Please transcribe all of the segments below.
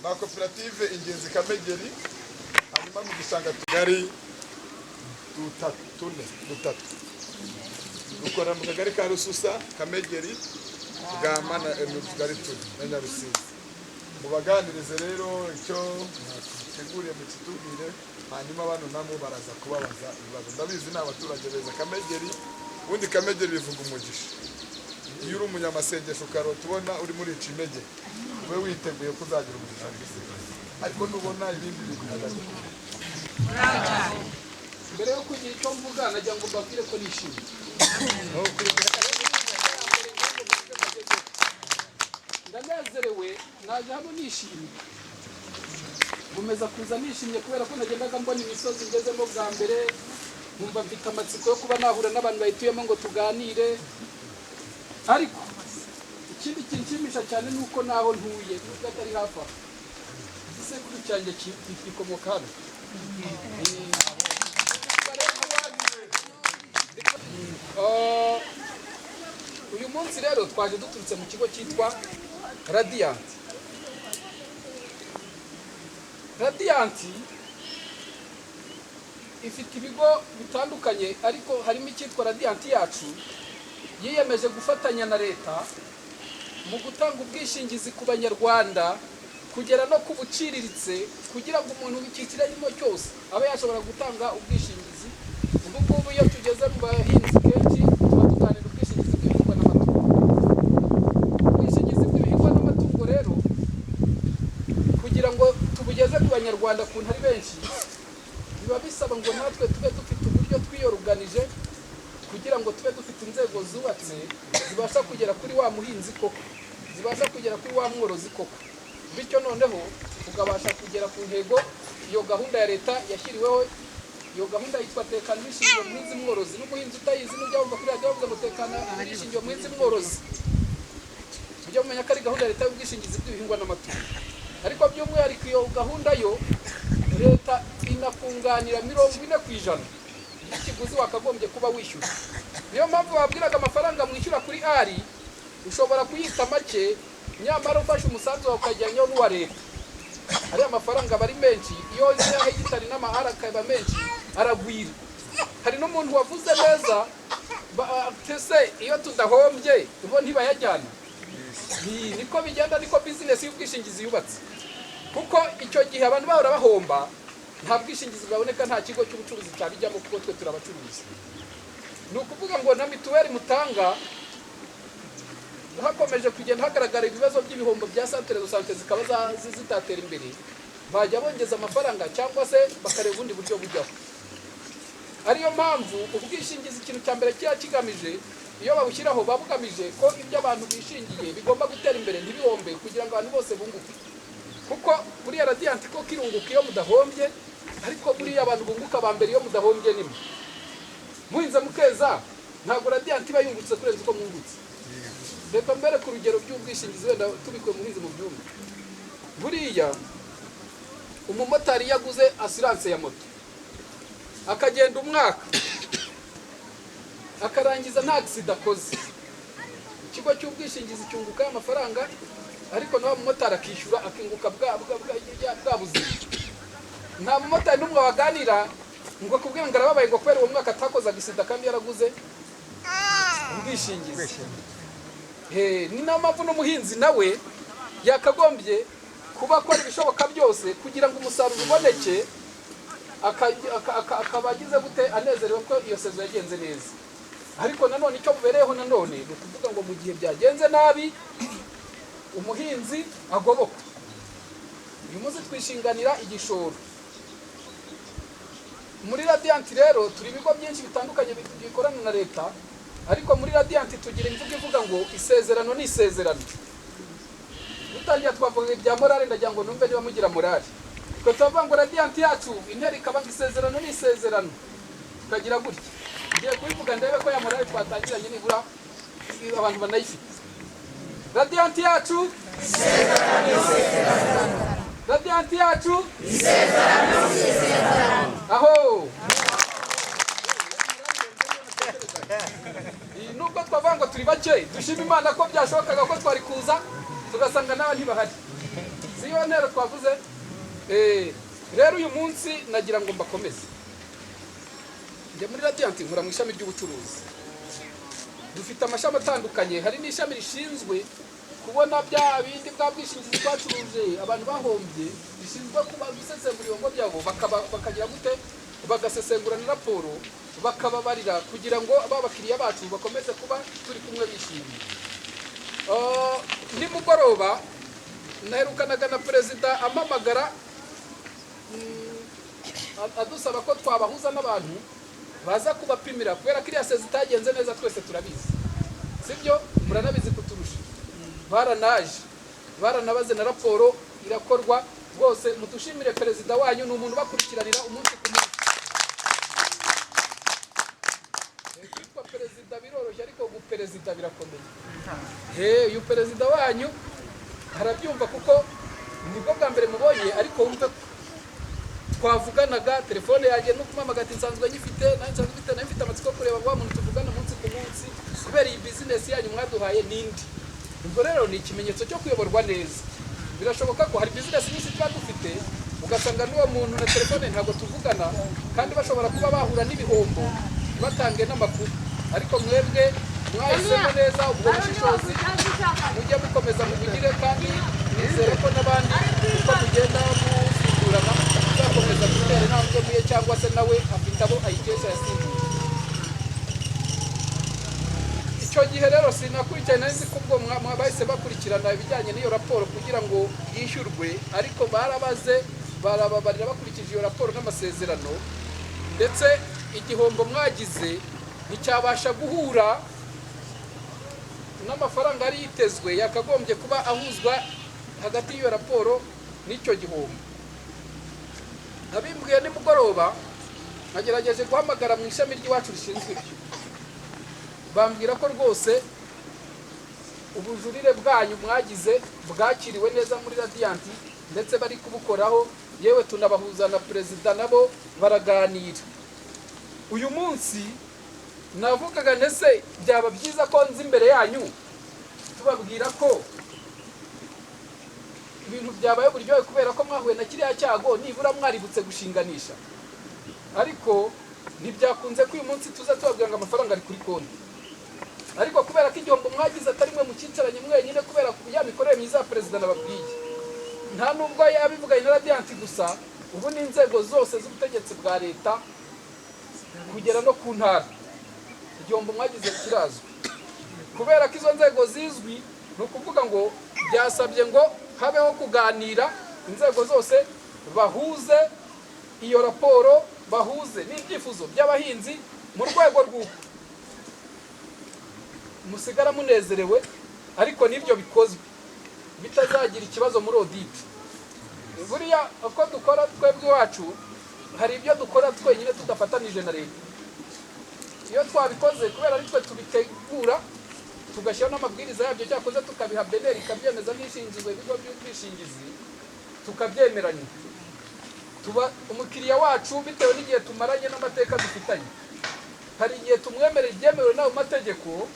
na koperative Ingenzi Kamegeri, hanyuma mu gishanga tugari dutatu dukora mu kagari ka Rususa, Kamegeri, Bwama na tugari na Nyarusizi. Mubaganirize rero icyo teguriye mu kitubwire, hanyuma abantu namwe baraza kubabaza ibibazo. Ndabizi n'abaturage beza Kamegeri, ubundi Kamegeri bivuga umugisha. Iyo uri umunyamasengesho ukarota ubona uri muri Cimege, ube witeguye kuzagira umugisha. Ariko nubona ibindi bintu hagati. Mbere yo kugira icyo mvuga najya ngo mbabwire ko nishimye. Ndanezerewe, naje hano nishimye. Nkomeza kuza nishimye kubera ko nagendaga mbona imisozi ngezemo bwa mbere, nkumva mfite amatsiko yo kuba nahura n'abantu bayituyemo ngo tuganire. Ariko ikindi kinshimisha cyane nuko naho ntuye atari hafi aho. Igisekuru cyanjye gikomoka hano. Uyu munsi rero twaje duturutse mu kigo cyitwa Radiant. Radiant ifite ibigo bitandukanye, ariko harimo icyitwa Radiant yacu yiyemeje gufatanya na leta mu gutanga ubwishingizi ku banyarwanda kugera no ku buciriritse, kugira ngo umuntu w'icyiciro arimo cyose abe yashobora gutanga ubwishingizi. Ubu ngubu iyo tugeze mu bahinzi kenshi tuba tuganira ubwishingizi bw'ibihingwa n'amatungo. Ubwishingizi bw'ibihingwa n'amatungo rero kugira ngo tubugeze ku banyarwanda ku ntari benshi, biba bisaba ngo natwe tube dufite uburyo twiyoruganije kugira ngo tube dufite inzego zubatse zibasha kugera kuri wa muhinzi koko, zibasha kugera kuri wa mworozi koko, bityo noneho tukabasha kugera ku ntego iyo gahunda ya leta yashyiriweho. Iyo gahunda yitwa tekana bishingiye umuhinzi mworozi. N'umuhinzi utayizi n'ujya wumva kuri radiyo bavuga ngo tekana bishingiye umuhinzi mworozi, ujya mumenya ko ari gahunda ya leta y'ubwishingizi bw'ibihingwa n'amatungo. Ariko by'umwihariko iyo gahunda yo leta inakunganira 40% y'ikiguzi wakagombye kuba wishyura. Niyo mpamvu babwiraga amafaranga mwishyura kuri ari ushobora kuyita make, nyamara ufashe umusanzu wawe ukajyanyo n'uwa leta. Ariya mafaranga bari menshi, iyo yahe gitari n'amahara akaba menshi aragwira. Hari n'umuntu wavuze neza tese iyo tudahombye ubo ntibayajyana. Niko bigenda, niko business y'ubwishingizi yubatse. Kuko icyo gihe abantu bahora bahomba, nta bwishingizi bwaboneka, nta kigo cy'ubucuruzi cyabijyamo kuko twe turabacuruzi. Ni ukuvuga ngo na mituweli mutanga hakomeje kugenda hagaragara ibibazo by'ibihombo bya santere de sante zikaba zitatera imbere, bajya bongeza amafaranga cyangwa se bakareba ubundi buryo bujyaho. Ariyo mpamvu ubwishingizi ikintu cya mbere kiba kigamije, iyo babushyiraho babugamije ko ibyo abantu bishingiye bigomba gutera imbere ntibihombe, kugira ngo abantu bose bunguke. Kuko buriya Radiant ko kirunguka iyo mudahombye, ariko buriya abantu bunguka ba mbere iyo mudahombye nimwe. Muhinze mukeza ntabwo Radiant iba yungutse kurenza uko mwungutse. Reka mbere ku rugero by'ubwishingizi wenda tubikwe muhinzi mu byumba. Buriya umumotari yaguze assurance ya moto, akagenda umwaka akarangiza nta accident akoze, ikigo cy'ubwishingizi cyunguka amafaranga, ariko nawe umumotari akishyura akinguka bwa buzima. Nta mumotari n'umwe waganira ngo akubwire ngo arababaye ngo kubera uwo mwaka atakoze accident kandi yaraguze ubwishingizi. Ni nayo mpamvu n'umuhinzi nawe yakagombye kuba akora ibishoboka byose kugira ngo umusaruro uboneke, akaba agize gute anezerewe ko iyo sezo yagenze neza. Ariko nanone icyo bubereyeho nanone ni ukuvuga ngo mu gihe byagenze nabi umuhinzi agoboka. Uyu munsi twishinganira igishoro. Muri Radiant rero turi ibigo byinshi bitandukanye bikorana na leta, ariko muri Radiant tugira imvugo ivuga ngo isezerano ni isezerano. Dutangiye twavuga ibya morale, ndagira ngo numve niba mugira morale. Twe tuvuga ngo Radiant yacu interi ikaba isezerano ni isezerano, tukagira gutya. Ngiye kubivuga ndebe ko ya morale twatangiranye nibura abantu banayifite. Radiant yacu isezerano ni isezerano. Radiant yacu isezerano ni isezerano. Aho nubwo twavuga ngo turi bake, dushima Imana ko byashobokaga ko twari kuza tugasanga n'abandi bahari. siyo ntero twavuze. Rero uyu munsi nagira ngo mbakomeze. Njye muri Radiant nkora mu ishami ry'ubucuruzi. Dufite amashami atandukanye, hari n'ishami rishinzwe kubona bya bindi bwa bwishingizi twacuruje abantu bahombye, rishinzwe kuba gusesengura ibihombo byabo, bakagira gute, bagasesengura na raporo, bakababarira kugira ngo abakiriya bacu bakomeze kuba turi kumwe bishimiye. Nimugoroba naherukanaga na perezida amamagara adusaba ko twabahuza n'abantu baza kubapimira, kubera ko iriya sezi itagenze neza twese turabizi, sibyo? Muranabizi kuturusha. Baranabaze na raporo irakorwa. Rwose mutushimire perezida wanyu, ni umuntu bakurikiranira umunsi ku munsi. Kwitwa perezida biroroshye, ariko guperezida birakomeye. Uyu perezida wanyu harabyumva kuko nibwo bwa mbere mubonye, ariko wumve twavuganaga telefone yanjye no kumamaga ati nsanzwe nyifite, nafite amatsiko kureba ngo umuntu tuvugana umunsi ku munsi kubera iyi business yanyu mwaduhaye nindi. Ubwo rero ni ikimenyetso cyo kuyoborwa neza. Birashoboka ko hari business nyinshi tuba dufite ugasanga n'uwo muntu na telefone ntabwo tuvugana, kandi bashobora kuba bahura n'ibihombo batange n'amakuru, ariko mwebwe mwahisemo neza ubwo bushishozi, mujye mukomeza mubigire, kandi nizere ko n'abandi uko mugenda musigurana muzakomeza gutera intambwe muye, cyangwa se nawe afite abo ayikesha yasimbuye. Icyo gihe rero sinakurikirana nzi ko ubwo bahise bakurikirana ibijyanye n'iyo raporo kugira ngo yishyurwe, ariko barabaze barababarira bakurikije iyo raporo n'amasezerano, ndetse igihombo mwagize nticyabasha guhura n'amafaranga yari yitezwe yakagombye kuba ahuzwa hagati y'iyo raporo n'icyo gihombo. Abimbwiye nimugoroba nagerageje guhamagara mu ishami ry'iwacu rishinzwe ibyo, bambwira ko rwose ubujurire bwanyu mwagize bwakiriwe neza muri Radiant, ndetse bari kubukoraho, yewe tunabahuza na perezida nabo baraganira. Uyu munsi navugaga ndetse byaba byiza ko nzi imbere yanyu tubabwira ko ibintu byabaye buryohe, kubera ko mwahuye na kiriya cyago nibura mwaributse gushinganisha, ariko ntibyakunze ko uyu munsi tuza tubabwira ngo amafaranga ari kuri konti. Ariko kubera ko igihombo mwagize atari mwe mukicaranye mwenyine, kubera ya mikorere myiza ya perezida nababwiye, nta nubwo yabivuganye na Radiant gusa, ubu ni inzego zose z'ubutegetsi bwa leta kugera no ku ntara, igihombo mwagize kirazwi. Kubera ko izo nzego zizwi, ni ukuvuga ngo byasabye ngo habeho kuganira, inzego zose bahuze iyo raporo, bahuze n'ibyifuzo by'abahinzi, mu rwego rw'uko musigara munezerewe, ariko n'ibyo bikozwe bitazagira ikibazo muri audit. Buriya uko dukora twebwe iwacu, hari ibyo dukora twenyine tudafatanije na leta. Iyo twabikoze kubera ari twe tubitegura tugashyiraho n'amabwiriza yabyo, cyakoze tukabiha beneri ikabyemeza nk'ishingizwe ibigo by'ubwishingizi, tukabyemeranya, tuba umukiriya wacu bitewe n'igihe tumaranye n'amateka dufitanye. Hari igihe tumwemerera ibyemewe n'ayo mategeko,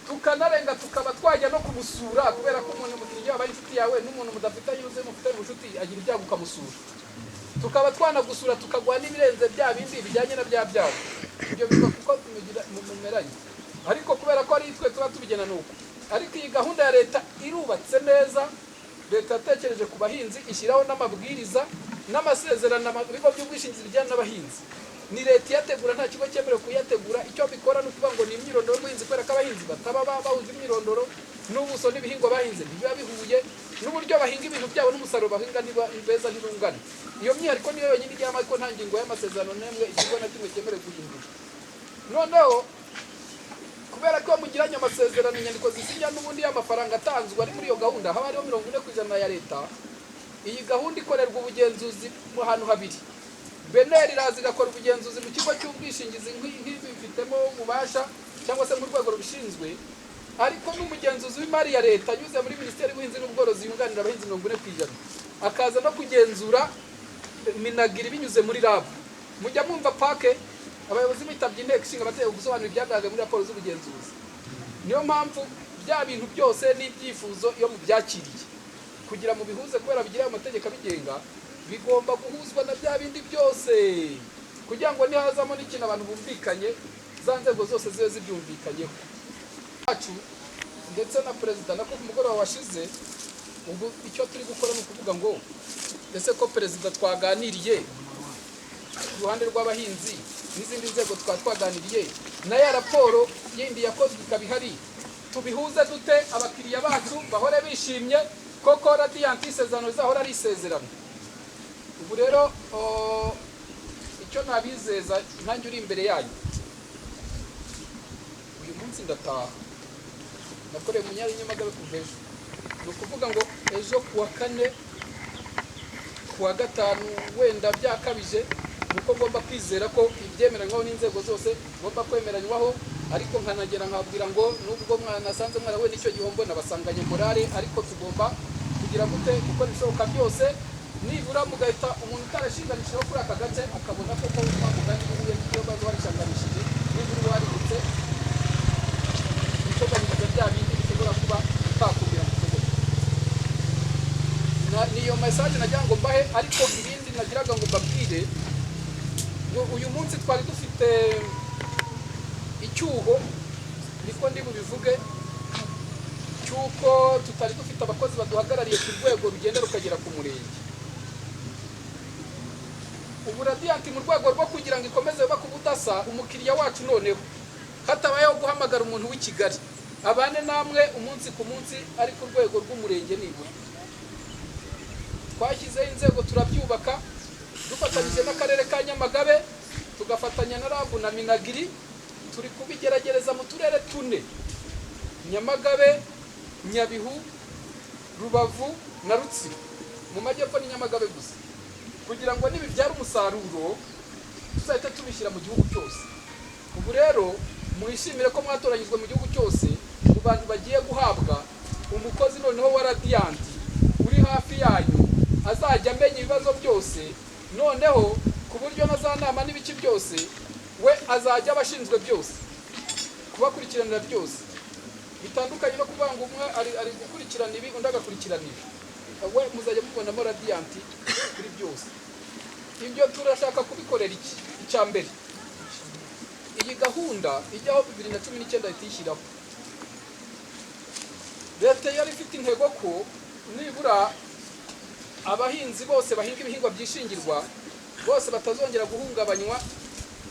tukanarenga tukaba twajya no kumusura, kubera ko umuntu umukiriya aba inshuti yawe, n'umuntu mudafitanye uze mufitanye ubucuti agira ibyago ukamusura, tukaba twanagusura tukaguha n'ibirenze bya bindi bijyanye na bya byago. Ibyo biva kuko mumeranye, ariko kubera ko ari twe tuba tubigena nuko. Ariko iyi gahunda ya leta irubatse neza, leta yatekereje ku bahinzi, ishyiraho n'amabwiriza n'amasezerano ibigo by'ubwishingizi bijyana n'abahinzi. Ni leta iyategura, nta kigo cyemerewe kuyategura. Icyo bikora ni ukuvuga ngo ni imyirondoro y'umuhinzi, kubera ko abahinzi bataba bahuje imyirondoro, n'ubuso n'ibihingwa bahinze ntibiba bihuye, n'uburyo bahinga ibintu byabo n'umusaruro bahinga beza ntibungana. Iyo myihariko niyo yonyine ijyamo, ariko nta ngingo y'amasezerano n'imwe ikigo na kimwe cyemerewe guhindura. Noneho kubera ko mugiranye amasezerano, inyandiko zisinya n'ubundi y'amafaranga atanzwe ari muri iyo gahunda, haba hariho 40% ya leta. Iyi gahunda ikorerwa ubugenzuzi mu hantu habiri. Beneri iraza igakora ubugenzuzi mu kigo cy'ubwishingizi nk'ibifitemo ububasha cyangwa se mu rwego rubishinzwe, ariko n'umugenzuzi w'imari ya leta anyuze muri Minisiteri y'Ubuhinzi n'Ubworozi yunganira abahinzi 40%, akaza no kugenzura minagiri binyuze muri RAB. Mujya mwumva pake abayobozi bitabye inteko ishinga amategeko gusobanura ibyagaragaye muri raporo z'ubugenzuzi. Niyo mpamvu bya bintu byose n'ibyifuzo iyo mubyakiriye kugira mu bihuze kubera bigira amategeko abigenga, bigomba guhuzwa na bya bindi byose kugira ngo nihazamo n'ikintu abantu bumvikanye, za nzego zose zibe zibyumvikanyeho wacu ndetse na perezida. Nako ku mugoroba washize, ubu icyo turi gukora ni ukuvuga ngo ese ko perezida twaganiriye ku ruhande rw'abahinzi n'izindi nzego twaganiriye, na ya raporo yindi yakozwe ikaba ihari, tubihuze dute abakiriya bacu bahore bishimye koko Radiant isezerano rizahora ari isezerano. Ubu rero icyo nabizeza nkanjye uri imbere yanyu, uyu munsi ndataha, nakoreye mu Nyamagabe kuva ejo, ni ukuvuga ngo ejo kuwa kane kuwa gatanu wenda byakabije, nuko ngomba kwizera ko ibyemeranywaho n'inzego zose ngomba kwemeranywaho, ariko nkanagera nkabwira ngo nubwo mwanasanze mwarahuye n'icyo gihombo nabasanganye morale, ariko tugomba kugira gute gukora ibishoboka byose, nibura mugahita umuntu utarashinganishijeho kuri aka gace akabona koko mugani uhuye n'iyo bazo warishanganishije, nibura waributse ibishoboka bya bindi bishobora kuba takubira mu kigo. Niyo message nagira ngo mbahe, ariko ibindi nagiraga ngo mbabwire, uyu munsi twari dufite icyuho, niko ndi bubivuge, cyuko tutari dufite abakozi baduhagarariye ku rwego rugenda rukagera ku murenge. Ubu Radiant mu rwego rwo kugira ngo ikomeze bubake ubudasa, umukiriya wacu noneho hatabayeho guhamagara umuntu w'i Kigali, abane namwe umunsi ku munsi ari ku rwego rw'umurenge. Nibura twashyizeho inzego turabyubaka dufatanyije n'akarere ka Nyamagabe, tugafatanya na RAB na Minagiri, turi kubigeragereza mu turere 4: Nyamagabe, Nyabihu, Rubavu na Rutsiro. Mu majyepfo ni Nyamagabe gusa, kugira ngo nibibyara umusaruro tuzahita tubishyira mu gihugu cyose. Ubu rero mwishimire ko mwatoranyizwe mu gihugu cyose, mu bantu bagiye guhabwa umukozi noneho wa Radiant uri hafi yanyu, azajya amenya ibibazo byose, noneho ku buryo na za nama n'ibiki byose we azajya abashinzwe byose, kubakurikiranira byose, bitandukanye no kuvuga ngo umwe ari gukurikirana ibi undi agakurikirana ibi. We muzajya mubonamo Radiant kuri byose. Ibyo turashaka kubikorera iki? Icya mbere, iyi gahunda ijyaho 2019 itishyiraho, leta yari ifite intego ko nibura abahinzi bose bahinga ibihingwa byishingirwa bose batazongera guhungabanywa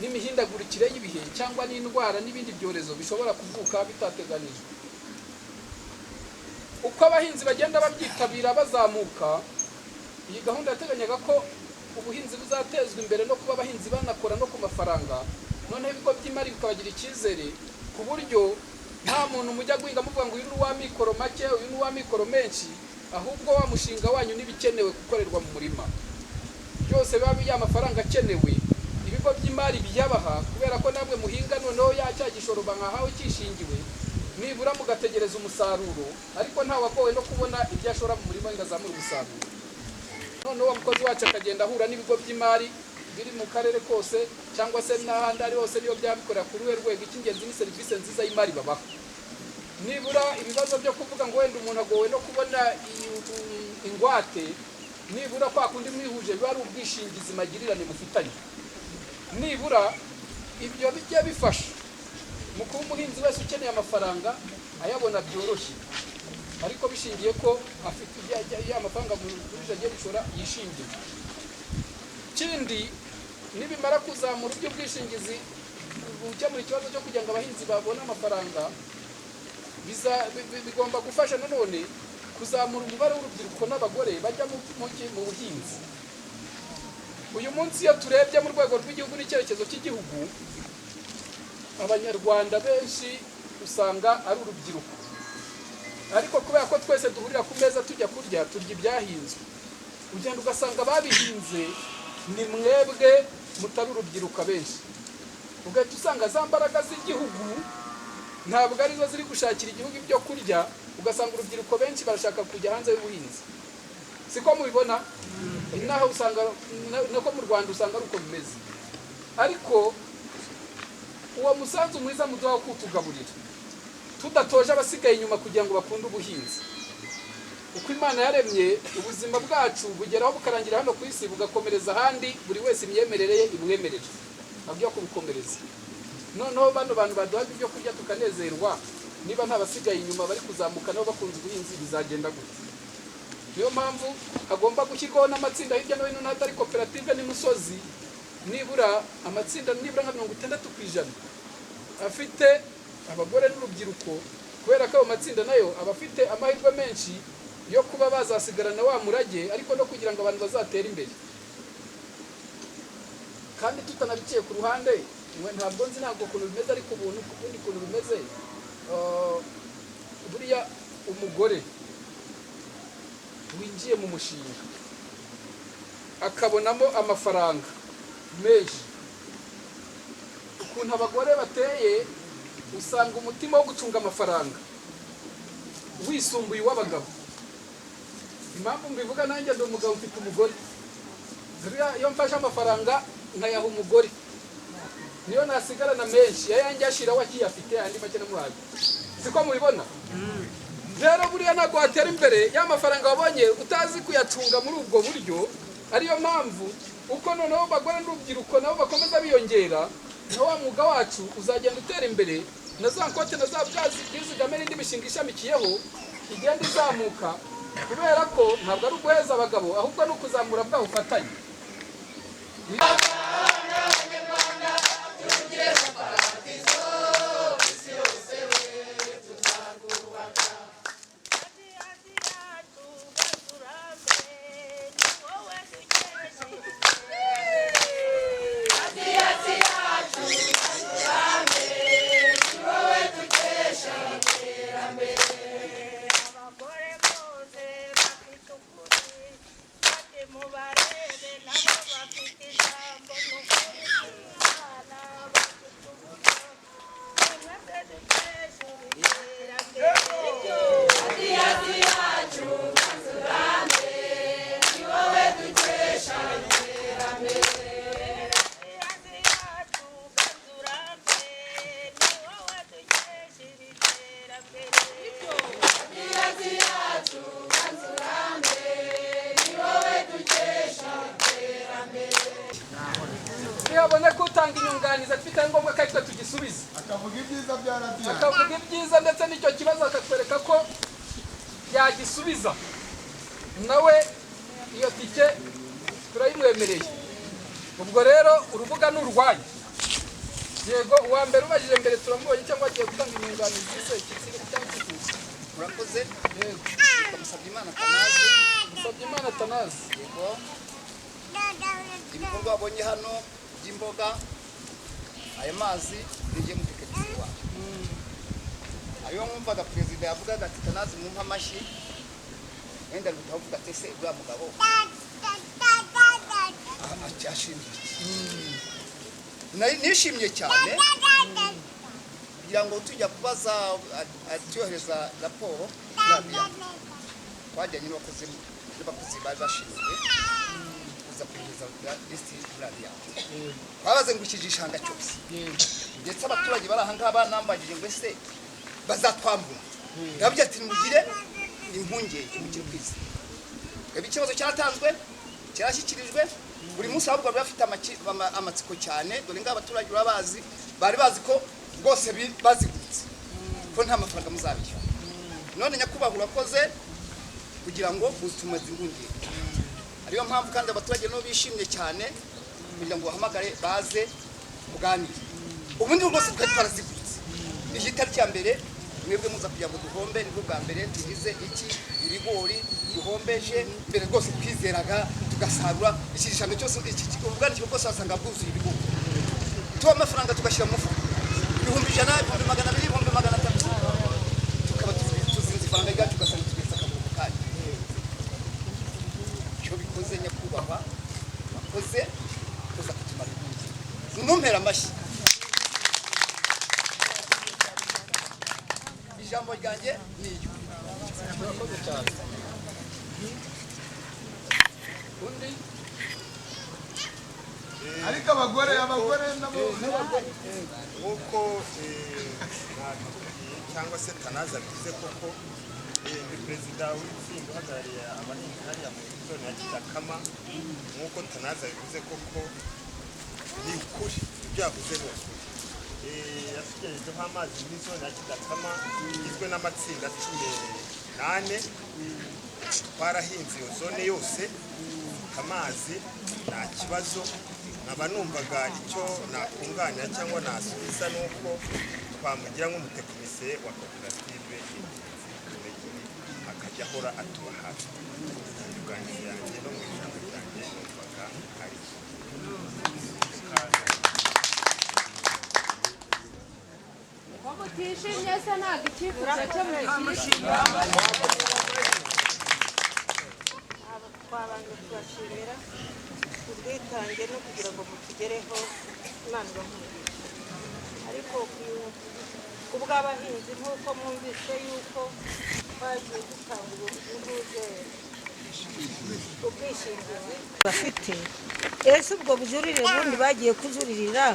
n'imihindagurikire y'ibihe cyangwa n'indwara n'ibindi byorezo bishobora kuvuka bitateganijwe. Uko abahinzi bagenda babyitabira bazamuka, iyi gahunda yateganyaga ko ubuhinzi buzatezwa imbere no kuba abahinzi banakora no ku mafaranga, noneho ibigo by'imari bikabagira icyizere ku buryo nta muntu mujya guhinga muvuga ngo uyu ni uwa mikoro make, uyu ni uwa mikoro menshi, ahubwo wa mushinga wanyu n'ibikenewe gukorerwa mu murima byose biba ya mafaranga akenewe, ibigo by'imari biyabaha, kubera ko namwe muhinga noneho cya gishoro bankahawe cyishingiwe, nibura mugategereza umusaruro, ariko nta wagowe no kubona ibyo ashora mu murima ngo azamure umusaruro. Noneho wa mukozi wacu akagenda ahura n'ibigo by'imari biri mu karere kose cyangwa se n'ahandi ari hose niyo byabikorera kuri we rwego. Icy'ingenzi ni serivisi nziza y'imari babaha. Nibura ibibazo byo kuvuga ngo wenda umuntu agowe no kubona ingwate, nibura kwa kundi mwihuje biba ari ubwishingizi magirirane mufitanye, nibura ibyo bijya bifasha mu kuba umuhinzi wese ukeneye amafaranga ayabona byoroshye, ariko bishingiye ko afite ya mafaranga muri agiye gushora yishingiye. Kindi, nibimara kuzamura iby'ubwishingizi gukemura ikibazo cyo kugira ngo abahinzi babone amafaranga, bigomba gufasha nanone kuzamura umubare w'urubyiruko n'abagore bajya mu buhinzi. Uyu munsi iyo turebye mu rwego rw'igihugu n'icyerekezo cy'igihugu, abanyarwanda benshi usanga ari urubyiruko, ariko kubera ko twese duhurira ku meza tujya kurya, turya ibyahinzwe, ugenda ugasanga babihinze ni mwebwe mutari urubyiruko benshi, ugahita usanga za mbaraga z'igihugu ntabwo arizo ziri gushakira igihugu ibyo kurya, ugasanga urubyiruko benshi barashaka kujya hanze y'ubuhinzi. Siko mubibona? Naho usanga nako mu Rwanda usanga ari uko bimeze, ariko uwo musanzu mwiza muduha wo kutugaburira tudatoje abasigaye inyuma kugira ngo bakunde ubuhinzi, uko Imana yaremye ubuzima bwacu bugeraho bukarangira hano ku isi bugakomereza ahandi, buri wese imyemerere ye ibwemerera abyo kubukomereza. Noneho bano bantu baduhaga ibyo kurya tukanezerwa, niba nta basigaye inyuma bari kuzamuka nabo bakunze ubuhinzi bizagenda gute? Niyo mpamvu hagomba gushyirwaho n'amatsinda hirya no hino, n'atari koperative n'imusozi, nibura amatsinda nibura nka 60% afite abagore n'urubyiruko, kubera ko ayo matsinda nayo aba afite amahirwe menshi yo kuba bazasigarana wa murage, ariko no kugira ngo abantu bazatera imbere. Kandi tutanabiciye ku ruhande, ntabwo nzi ntabwo ukuntu bimeze, ariko ubuntu kubundi ukuntu bimeze, buriya umugore winjiye mu mushinga akabonamo amafaranga menshi, ukuntu abagore bateye usanga umutima wo gucunga amafaranga wisumbuye uw'abagabo. Impamvu mbivuga, nanjye ndi umugabo mfite umugore, iyo mfashe amafaranga nkayaha umugore, niyo nasigarana menshi, yayanjye ashiraho akiyafite andi make namuhaye. Siko mubibona? Rero buriya ntabwo watera imbere ya mafaranga wabonye utazi kuyacunga muri ubwo buryo. Ariyo mpamvu uko noneho bagore n'urubyiruko nabo bakomeza biyongera, na wa mwuga wacu uzagenda utera imbere, na za nkote na za bwazi bwizigame n'indi mishinga ishamikiyeho igenda izamuka, kubera ko ntabwo ari uguheza abagabo, ahubwo ni ukuzamura bwa bufatanye. Niyabone ko utanga inyunganizi afite ngombwa ko ariko tugisubiza, akavuga ibyiza bya radiyo, akavuga ibyiza ndetse n'icyo kibazo akatwereka ko yagisubiza, nawe iyo tike turayimwemereye. Ubwo rero urubuga ni urwanyu. Yego, uwa mbere ubajije mbere turamubonye cyangwa agiye gutanga inyunganizi se kitsiri cyangwa kituzi. Murakoze. Yego, Musabyimana Tanazi. Musabyimana Tanazi. Yego. Ibikorwa wabonye hano by'imboga, aya mazi bigiye mu tekinisi wacu. Ariyo mwumvaga perezida yavugaga ati Tanazi mwumva amashyi, wenda bitavuga ati se uriya mugabo acyashimye. Nishimye cyane kugira ngo tujya kubaza atyohereza raporo twajyanye n'abakozi bari bashinzwe kuza kugereza lisiti radiyanti. Twabazengukije ishanga cyose, ndetse abaturage bari aha ngaha banambagije ngo ese bazatwambura. Ndababwira ati mugire impungenge, mugire kwiza. Ikibazo cyaratanzwe, cyarashyikirijwe, buri munsi ahubwo bari bafite amatsiko cyane, dore ngo abaturage urabazi, bari bazi ko rwose bazigutse ko nta mafaranga muzabishyura. None nyakubahwa urakoze kugira ngo utumaze impungenge. Ariyo mpamvu kandi abaturage nabo bishimye cyane kugira ngo bahamagare baze kuganira. Ubundi rwose twari twarazigutse. Iyi tariki ya mbere mwebwe muza kugira ngo duhombe, nibwo bwa mbere tugize iki ibigori duhombeje, mbere rwose twizeraga tugasarura iki gishanga cyose, iki ubwanikiro bwose wasanga bwuzuye ibigori. Tuba amafaranga tugashyira mu mufuka 100, 200, 300, tukaba tuzinze ifaranga ryacu ugasanga tugeze akaburuko kanyu. Icyo bikoze nyakubahwa wakoze kuza kutumara ibindi. Mumpera amashyi. Ijambo ryanjye ni iyo. Murakoze cyane. Undi ariko abagore nabo nk'uko cyangwa se Tanazi abivuze koko, ni perezida w'itsinda uhagarariye abahinzi hariya mu zone ya Kidakama nk'uko Tanaza bivuze koko ni ukuri ibyo yavuze ni ukuri yatugejejeho amazi muri zone ya Kidakama igizwe n'amatsinda 18 twarahinze iyo zone yose amazi nta kibazo nkaba numvaga icyo nakunganira cyangwa nasubiza nuko twamugira nk'umutekinisiye wa koperative akajya ahora atuba hafi y'ubwanjye yanjye no mu ijambo ryanjye numvaga ari utishimye se ntabwo icyifuzo cyo mwishimira twabanje kubashimira ubwitange no kugira ngo mutugereho Imana ibamugisha ariko ku bw'abahinzi nk'uko mwumvise yuko bagiye gutanga ubwishingizi bafite ese ubwo bujurire bundi bagiye kujuririra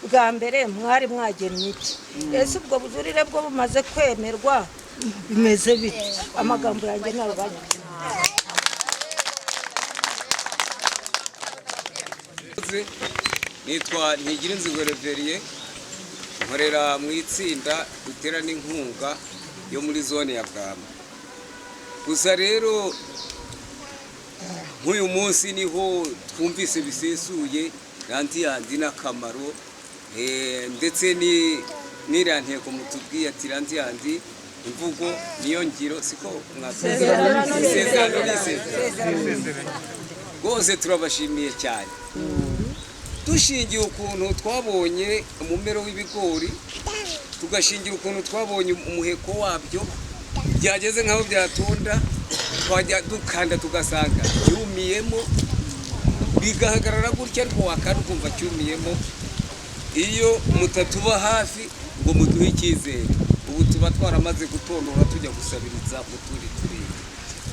bwa mbere mwari mwagennye iki ese ubwo bujurire bwo bumaze kwemerwa bimeze bite amagambo yanjye ntabwo bagiye nitwa Ntigirinzigo Reveriye nkorera mu itsinda dutera n'inkunga yo muri zone ya Bwama gusa rero nk'uyu munsi niho twumvise bisesuye rantiyandi n'akamaro ndetse n'iriya ntego mutubwiye ati rantiyandi imvugo niyo ngiro siko mwasezerano rwose turabashimiye cyane dushingiye ukuntu twabonye umumero w'ibigori tugashingira ukuntu twabonye umuheko wabyo byageze nk'aho byatunda twajya dukanda tugasanga cyumiyemo bigahagarara gutya ariko wakanda ukumva cyumiyemo iyo mutatuba hafi ngo muduhe icyizere ubu tuba twaramaze gutondora tujya gusabiriza mu tundi turere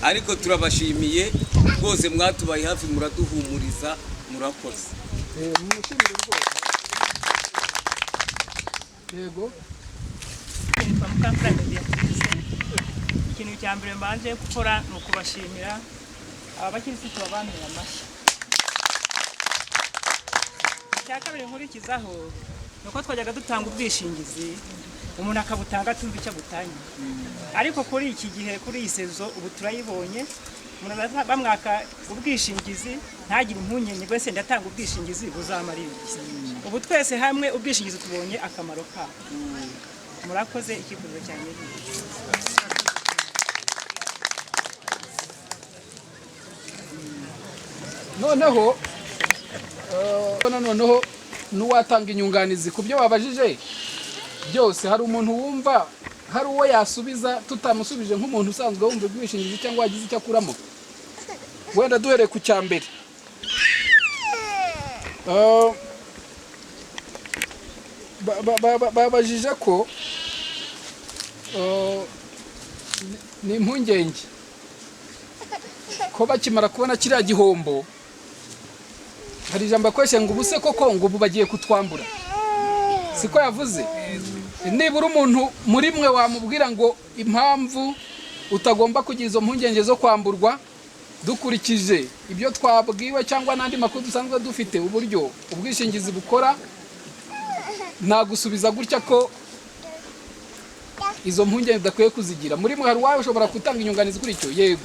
ariko turabashimiye rwose mwatubaye hafi muraduhumuriza murakoze mwishimire rwose yego ikintu cya mbere mbanje gukora ni ukubashimira abakirisitu babanira amashyi icya kabiri nkurikizaho ni uko twajyaga dutanga ubwishingizi umuntu akabutanga tumva icyo abutanye ariko kuri iki gihe kuri iyi sezo ubu turayibonye umuntu bamwaka ubwishingizi ntagire impungenge wese ndatanga ubwishingizi buzamarira ubu twese hamwe ubwishingizi tubonye akamaro kabo murakoze ikifuzo cyane noneho n'uwatanga inyunganizi ku byo babajije byose hari umuntu wumva hari uwo yasubiza tutamusubije nk'umuntu usanzwe wumva ubwishingizi cyangwa wagize icyo akuramo wenda duhereye ku cya mbere babajije ko ni impungenge ko bakimara kubona kiriya gihombo hari ijambo akoresha ngo ubuse koko ngo ubu bagiye kutwambura siko yavuze nibura umuntu muri mwe wamubwira ngo impamvu utagomba kugira izo mpungenge zo kwamburwa dukurikije ibyo twabwiwe cyangwa n'andi makuru dusanzwe dufite uburyo ubwishingizi bukora nagusubiza gutya ko izo mpungenge udakwiye kuzigira muri mwe hari uwawe ushobora gutanga inyunganizi kuri icyo yego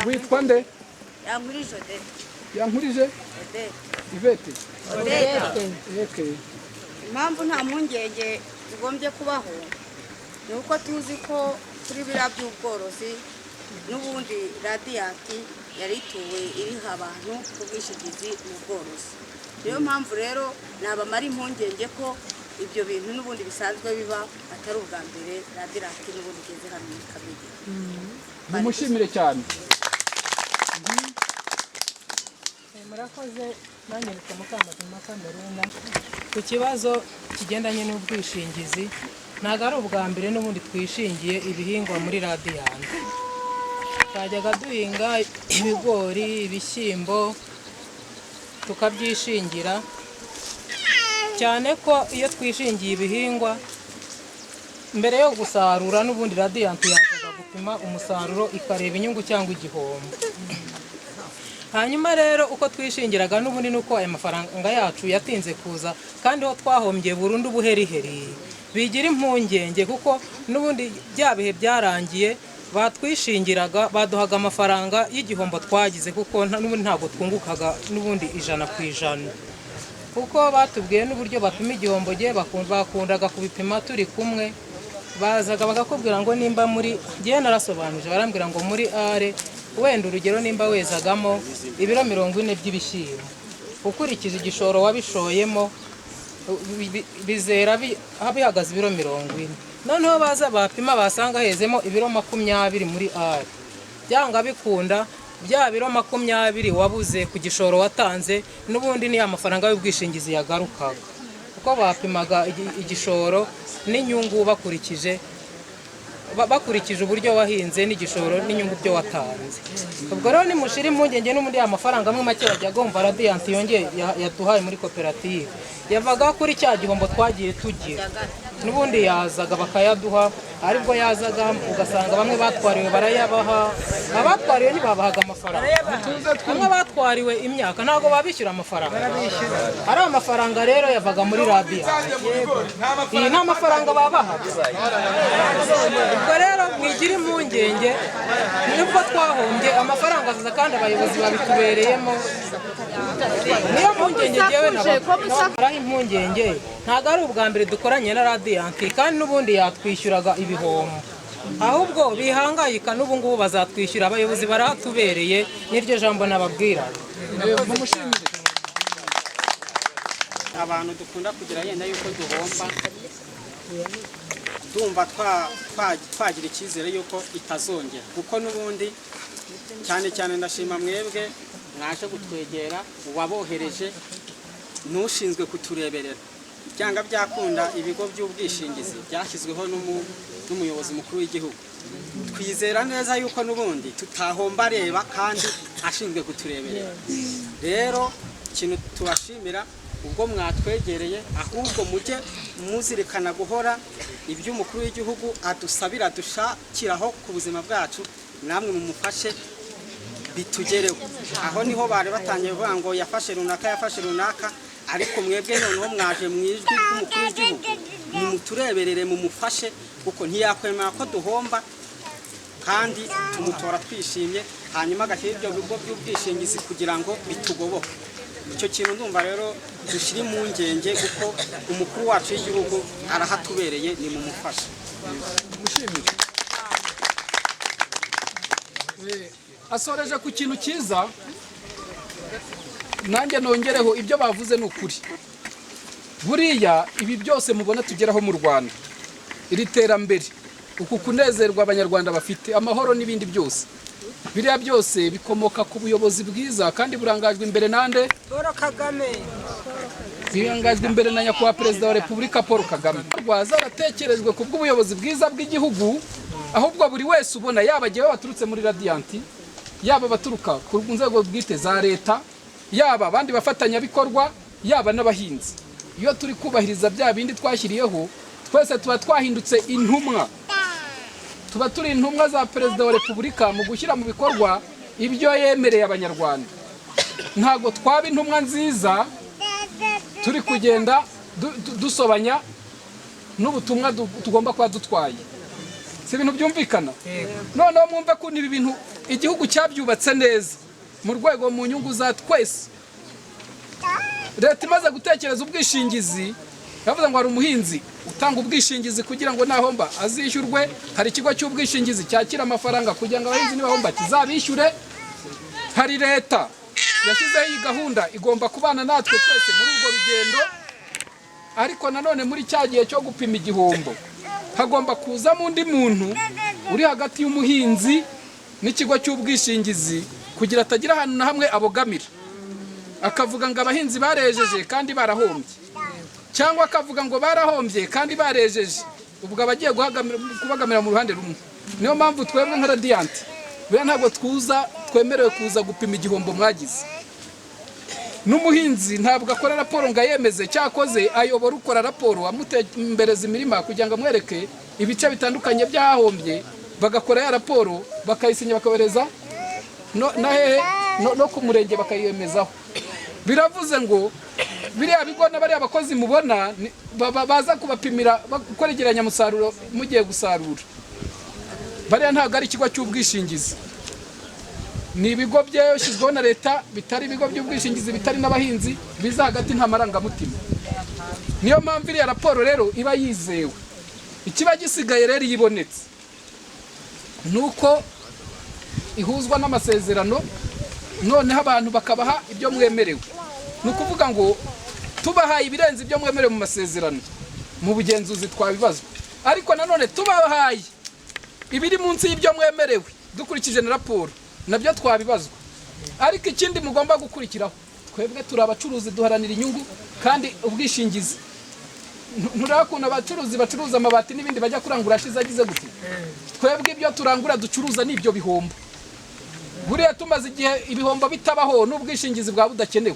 witwa nde yankurije Ivete impamvu nta mpungenge zigombye kubaho ni uko tuzi ko kuri biriya by'ubworozi n'ubundi radiyanti yari ituwe iriha abantu ubwishingizi mu bworozi niyo mpamvu rero nabamara impungenge ko ibyo bintu n'ubundi bisanzwe biba atari ubwa mbere radiyanti n'ubundi igeze hano muri Kamegeri mumushimire cyane murakoze nanjye nitwa Mukamazima Kameruna ku kibazo kigendanye n'ubwishingizi ntabwo ari ubwa mbere n'ubundi twishingiye ibihingwa muri radiyanti twajyaga duhinga ibigori ibishyimbo tukabyishingira cyane ko iyo twishingiye ibihingwa mbere yo gusarura n'ubundi Radiant yazaga gupima umusaruro ikareba inyungu cyangwa igihombo. Hanyuma rero uko twishingiraga n'ubundi nuko aya mafaranga yacu yatinze kuza kandi ho twahombye burundu buheriheri bigira impungenge kuko n'ubundi bya bihe byarangiye batwishingiraga baduhaga amafaranga y'igihombo twagize kuko n'ubundi ntabwo twungukaga n'ubundi 100%. Kuko batubwiye n'uburyo bapima igihombo giye bakundaga kubipima turi kumwe bazaga bagakubwira ngo nimba muri giye narasobanuje barambwira ngo muri are wenda urugero nimba wezagamo ibiro 40 by'ibishyimbo ukurikije igishoro wabishoyemo bizera bihagaze ibiro 40. Noneho baza bapima basanga hezemo ibiro 20 muri are byanga bikunda bya biro 20 wabuze ku gishoro watanze n'ubundi ni amafaranga y'ubwishingizi yagarukaga kuko bapimaga igishoro n'inyungu bakurikije uburyo wahinze n'igishoro n'inyungu byo watanze. Ubwo rero ni mushiri impungenge n'umundi amafaranga amwe make bajya gomba Radiant yongeye yaduhaye muri koperative yavaga kuri cya gihombo twagiye tugira n'ubundi yazaga bakayaduha aribwo yazaga ugasanga bamwe batwariwe barayabaha abatwariwe ntibabahaga amafaranga bamwe batwariwe imyaka ntago babishyura amafaranga ari amafaranga rero yavaga muri Radiant iyi nta mafaranga babahaga. Ubwo rero mwigira impungenge nibwo twahombye amafaranga azaza kandi abayobozi babitubereyemo niyo mpungenge jewe nabaraho impungenge ntago ari ubwa mbere dukoranye na Radiant kandi n'ubundi yatwishyuraga ibihombo ahubwo bihangayika n'ubu ngubu bazatwishyura abayobozi baratubereye n'iryo jambo nababwira. Abantu dukunda kugira yenda yuko duhomba dumva twagira icyizere yuko itazongera kuko n'ubundi cyane ndashima mwebwe mwaje gutwegera uwabohereje n'ushinzwe kutureberera byanga byakunda ibigo by'ubwishingizi byashyizweho n'umuyobozi mukuru w'igihugu twizera neza yuko n'ubundi tutahomba reba kandi ashinzwe kutureberera. Rero ikintu tubashimira ubwo mwatwegereye ahubwo mujye muzirikana guhora iby'umukuru w'igihugu adusabira dushakiraho ku buzima bwacu namwe mumufashe bitugereho. Aho niho bari batangiye kuvuga ngo yafashe runaka ariko mwebwe noneho mwaje mwijwi ry'umukuru w'igihugu nimutureberere mumufashe kuko ntiyakwemera ko duhomba kandi tumutora twishimye hanyuma agashyira ibyo bigo by'ubwishingizi kugira ngo bitugoboke. Icyo kintu ndumva rero dushyira impungenge kuko umukuru wacu w'igihugu arahatubereye ni mumufashe. Asoreje ku kintu cyiza nanjye nongereho ibyo bavuze ni ukuri. Buriya ibi byose mubona tugeraho mu Rwanda iri terambere uku kunezerwa abanyarwanda bafite amahoro n'ibindi byose biriya byose bikomoka ku buyobozi bwiza kandi burangajwe imbere nande Paul Kagame birangajwe imbere na nyakubahwa perezida wa Repubulika Paul Kagame. Rwaza aratekerejwe ku bw'ubuyobozi bwiza bw'igihugu ahubwo buri wese ubona yaba giye baturutse muri Radiant yaba baturuka ku nzego bwite za leta yaba abandi bafatanya bikorwa yaba n'abahinzi. Iyo turi kubahiriza bya bindi twashyiriyeho twese tuba twahindutse intumwa tuba turi intumwa za perezida wa Repubulika mu gushyira mu bikorwa ibyo yemereye abanyarwanda. Ntago twaba intumwa nziza turi kugenda dusobanya n'ubutumwa tugomba kuba dutwaye. Si ibintu byumvikana. Noneho mwumve ko ibi bintu igihugu cyabyubatse neza mu rwego mu nyungu za twese. Leta imaze gutekereza ubwishingizi yavuze ngo hari umuhinzi utanga ubwishingizi kugira ngo nahomba azishyurwe. Hari ikigo cy'ubwishingizi cyakira amafaranga kugira ngo abahinzi nibahomba kizabishyure. Hari leta yashyizeho iyi gahunda igomba kubana natwe twese muri urwo rugendo. Ariko nanone muri cya gihe cyo gupima igihombo hagomba kuzamo undi muntu uri hagati y'umuhinzi n'ikigo cy'ubwishingizi kugira atagira ahantu na hamwe abogamira akavuga ngo abahinzi barejeje kandi barahombye cyangwa akavuga ngo barahombye kandi barejeje ubwo abagiye kubagamira mu ruhande rumwe. Niyo mpamvu twebwe nka Radiant buriya ntabwo twemerewe kuza gupima igihombo mwagize. n'umuhinzi ntabwo akora raporo ngo ayemeze, cyakoze ayobora ukora raporo amutembereza imirima kugira ngo amwereke ibice bitandukanye byahombye, bagakora ya raporo bakayisinya bakabereza no ku murenge bakayemezaho. Biravuze ngo biriya bigo n'abariya abakozi mubona baza kubapimira gukora igeranyamusaruro mugiye gusarura, bariya ntabwo ari ikigo cy'ubwishingizi, ni ibigo byashyizweho na leta, bitari ibigo by'ubwishingizi, bitari n'abahinzi, biza hagati nta marangamutima. Niyo mpamvu iriya raporo rero iba yizewe. Ikiba gisigaye rero yibonetse nuko ihuzwa n'amasezerano, noneho abantu bakabaha ibyo mwemerewe. Ni ukuvuga ngo tubahaye ibirenze ibyo mwemerewe mu masezerano, mu bugenzuzi twabibazwa, ariko nanone tubahaye ibiri munsi y'ibyo mwemerewe dukurikije na raporo, nabyo twabibazwa. Ariko ikindi mugomba gukurikiraho, twebwe turi abacuruzi duharanira inyungu, kandi ubwishingizi nturakuna abacuruzi bacuruza amabati n'ibindi bajya kurangura ashize agize gute. Twebwe ibyo turangura ducuruza n'ibyo bihombo. Buriya tumaze igihe ibihombo bitabaho n'ubwishingizi bwa budakenewe,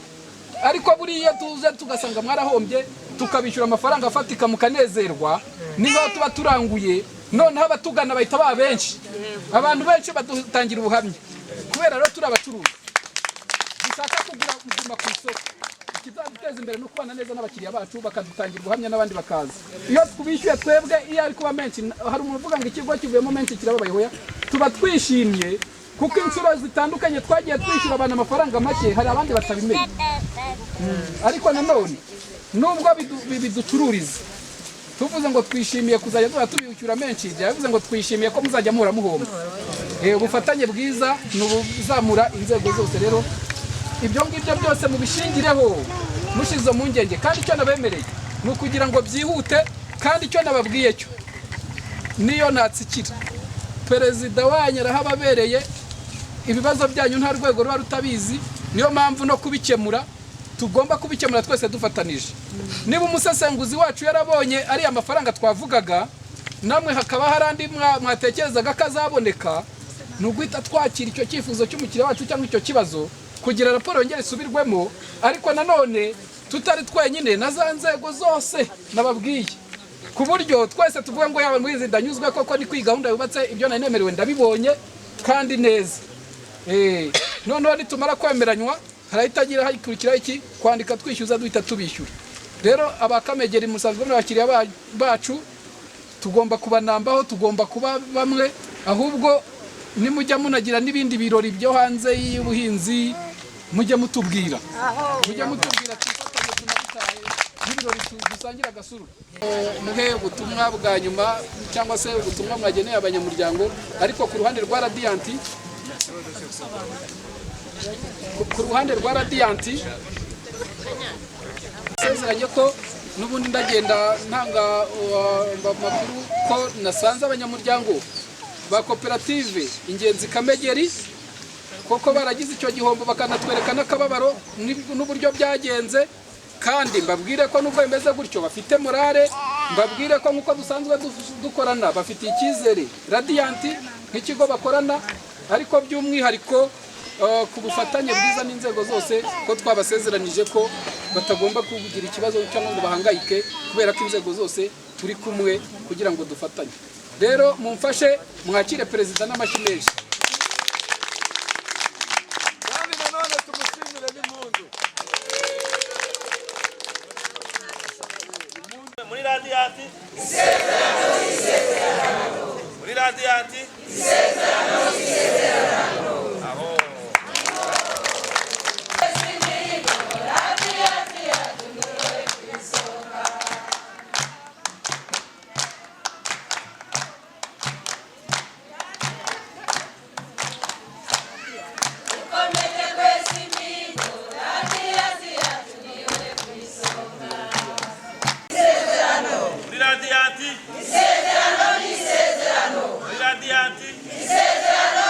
ariko buriya tuze tugasanga mwarahombye tukabishyura amafaranga afatika mukanezerwa, niba tuba turanguye noneho abatugana bahita baba benshi, abantu benshi badutangira ubuhamya, kubera rero turi abacuruzi dushaka kuguma ku isoko. Ikizaduteza imbere no kubana neza n'abakiriya bacu, bakadutangira ubuhamya n'abandi bakaza. Iyo twibishyuye twebwe iyo ari kuba menshi, hari umuntu uvuga ngo ikigo kivuyemo menshi kirababaye, hoya tuba twishimye, kuko inshuro zitandukanye twagiye twishyura abantu amafaranga make, hari abandi batabimenya. Ariko nanone nubwo biducururiza tuvuze ngo twishimiye kuzajya duha tubishyura menshi, byavuze ngo twishimiye ko muzajya muhora muhomba. Ubufatanye bwiza n'ubuzamura inzego zose. Rero ibyo ngibyo byose mubishingireho mushizo mu ngenge, kandi icyo nabemereye ni ukugira ngo byihute, kandi icyo nababwiye cyo niyo natsikira perezida wanyu arahababereye, ibibazo byanyu nta rwego ruba rutabizi. Niyo mpamvu no kubikemura tugomba kubikemura twese dufatanije. Niba umusesenguzi wacu yarabonye ari amafaranga twavugaga, namwe hakaba hari andi mwatekerezaga kazaboneka, nuguhita twakira icyo cyifuzo cy'umukiriya wacu cyangwa icyo kibazo, kugira raporo yongere isubirwemo. Ariko nanone tutari twenyine, na za nzego zose nababwiye, ku buryo twese tuvuga ngo yawe mwizi ndanyuzwe koko ni kwiga gahunda yubatse, ibyo nari nemerewe ndabibonye kandi neza. Noneho nitumara kwemeranywa harahitagira hakurikiraho iki, kwandika twishyuza duhita tubishyura. Rero abakamegeri musanzwe n'abakiriya bacu tugomba kubanambaho, tugomba kuba bamwe, ahubwo nimujya munagira n'ibindi birori byo hanze y'ubuhinzi mujye mutubwira, twifatanye tunabitaye n'ibirori dusangira agasuru. Muhe ubutumwa bwa nyuma cyangwa se ubutumwa mwageneye abanyamuryango. Ariko ku ruhande rwa Radiant sezeranye ko n'ubundi ndagenda ntanga amakuru ko nasanze abanyamuryango ba koperative Ingenzi Kamegeri koko baragize icyo gihombo, bakanatwereka n'akababaro n'uburyo byagenze. Kandi mbabwire ko nubwo bimeze gutyo bafite morale, mbabwire ko nk'uko dusanzwe dukorana bafitiye icyizere Radiant nk'ikigo bakorana, ariko by'umwihariko ku bufatanye bwiza n'inzego zose, ko twabasezeranije ko batagomba kugira ikibazo cyangwa ngo bahangayike, kubera ko inzego zose turi kumwe kugira ngo dufatanye. Rero mumfashe mwakire perezida n'amashyi menshi. Kandi nanone tumushimire n'impundu. Muri Radiant muri Radiant aho Isezerano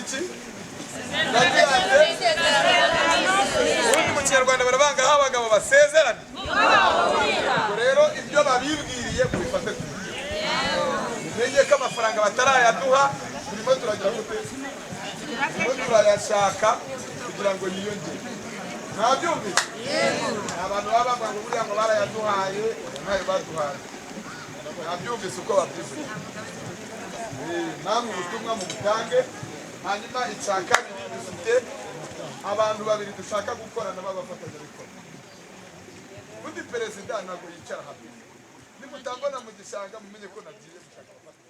iki radiyanti ubundi mu kinyarwanda barabanga aho abagabo basezerana. Ubwo rero ibyo babibwiriye mubifate ku mumenye ko amafaranga batarayaduha turimo turagira gute turimo turayashaka kugira ngo yiyongere. Mwabyumvise? Abantu baba banga ngo buriya ngo barayaduhaye ntayo baduhaye. Mwabyumvise uko babyivuye? Namwe ubutumwa mu butange. Hanyuma icya kabiri dufite abantu babiri dushaka gukorana b'abafatanyabikorwa. Undi perezida ntabwo yicara hamwe. Nimutambona mu gishanga mumenye ko nagiye gushaka abafatanyabikorwa.